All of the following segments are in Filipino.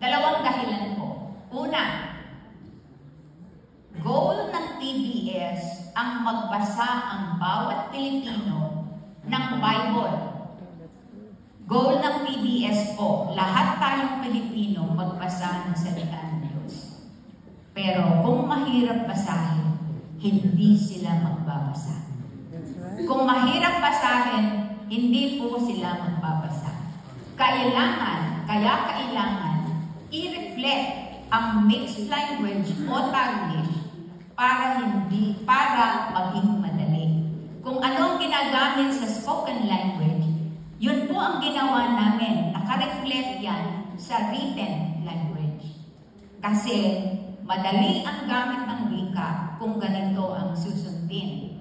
Dalawang dahilan po. Una, goal ng PBS ang magbasa ang bawat Pilipino ng Bible. Goal ng PBS po, lahat tayong Pilipino magbasa ng salita ng Diyos. Pero kung mahirap basahin, hindi sila magbabasa. Kung mahirap basahin, hindi po sila magbabasa. Kaya kailangan i-reflect ang mixed language o Taglish para maging madali. Kung anong ginagamit sa spoken language, yun po ang ginawa namin. Naka-reflect yan sa written language. Kasi madali ang gamit ng wika kung ganito ang susundin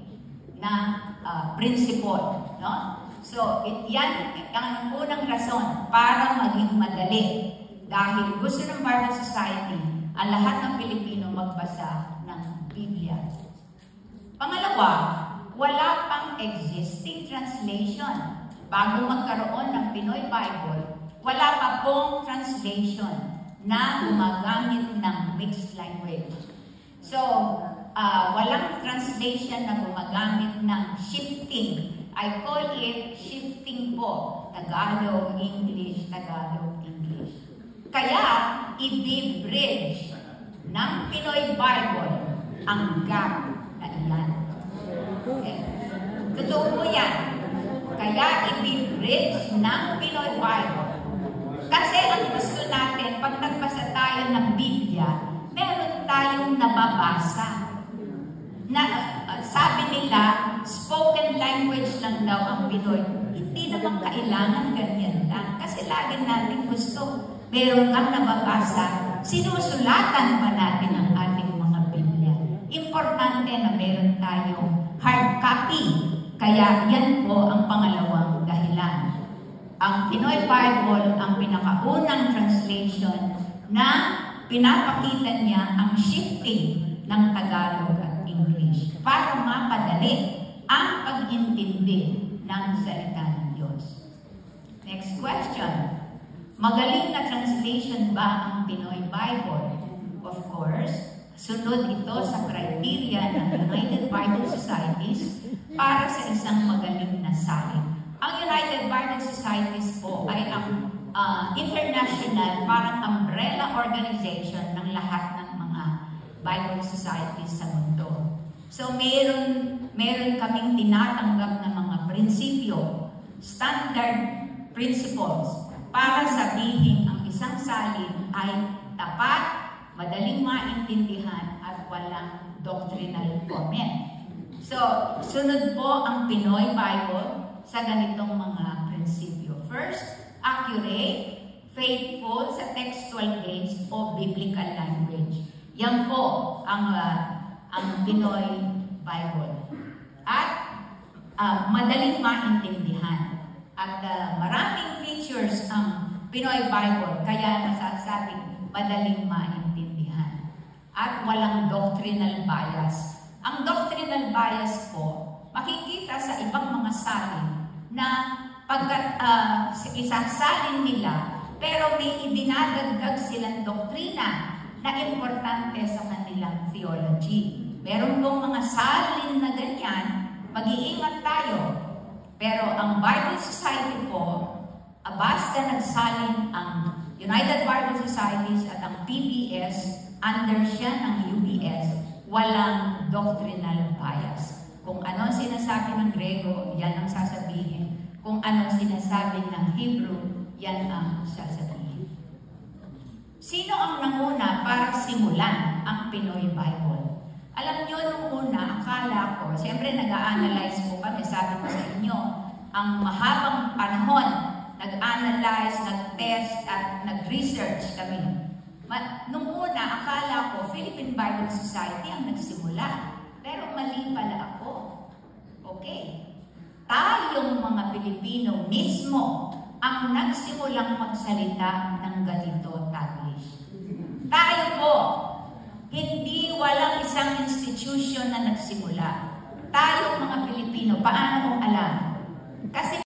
na principle, no? So, yan ang unang rason para maging madali. Dahil gusto ng Bible Society ang lahat ng Pilipino magbasa ng Biblia. Pangalawa, wala pang existing translation. Bago magkaroon ng Pinoy Bible, wala pa pong translation na gumagamit ng mixed language. So, walang translation na gumagamit ng shifting. I call it shifting po. Tagalog, English, Tagalog, English. Kaya, i-bridge ng Pinoy Bible ang gap na iyan. Okay. Totoo po yan. Kaya, i-bridge ng Pinoy Bible. Kasi ang gusto natin, pag nagbasa tayo ng Biblia, meron tayong nababasa. Sabi nila, spoken language lang daw ang Pinoy. Hindi naman kailangan ganyan lang. Kasi lagi natin gusto. Meron kang nababasa, sinusulatan pa natin ang ating mga Biblia. Importante na meron tayong hard copy. Kaya yan po ang pangalawang dahilan. Ang Pinoy Bible ang pinakaunang translation na pinapakita niya ang shifting ng Tagalog at English para mapadali ang pag-intindi ng salita ng Diyos. Next question. Magaling na translation ba ang Pinoy Bible? Of course, sunod ito sa criteria ng United Bible Societies para sa isang magaling na salin. Ang United Bible Societies po ay ang international, parang umbrella organization ng lahat ng mga Bible Societies sa mundo. So, meron kaming tinatanggap na mga prinsipyo, standard principles, para sabihin ang isang salin ay tapat, madaling maintindihan, at walang doctrinal comment. So, sunod po ang Pinoy Bible sa ganitong mga prinsipyo. First, accurate, faithful sa textual age o biblical language. Yan po ang Pinoy Bible. At madaling maintindihan. At maraming features ang Pinoy Bible, kaya nasasabing madaling maintindihan. At walang doctrinal bias. Ang doctrinal bias po, makikita sa ibang mga salin na pagkat isasalin nila, pero may idinadagdag silang doktrina na importante sa kanilang theology. Meron pong mga salin na ganyan, mag-iingat tayo. Pero ang Bible Society po, basta nagsalin ang United Bible Societies at ang PBS, under siya ng UBS, walang doctrinal bias. Kung ano sinasabi ng Grego, yan ang sasabihin. Kung ano sinasabi ng Hebrew, yan ang sasabihin. Sino ang nanguna para simulan ang Pinoy Bible? Alam nyo, nung una, akala ko, siyempre nag-a-analyze po kami, sabi ko sa inyo, ang mahabang panahon, nag-analyze, nag-test, at nag-research kami. Nung una, akala ko, Philippine Bible Society ang nagsimula. Pero mali pala ako. Okay. Tayong mga Pilipino mismo ang nagsimulang magsalita ng ganito Taglish. Tayo po. Hindi walang isang institution na nagsimula. Tayong mga Pilipino, paano kung alam? Kasi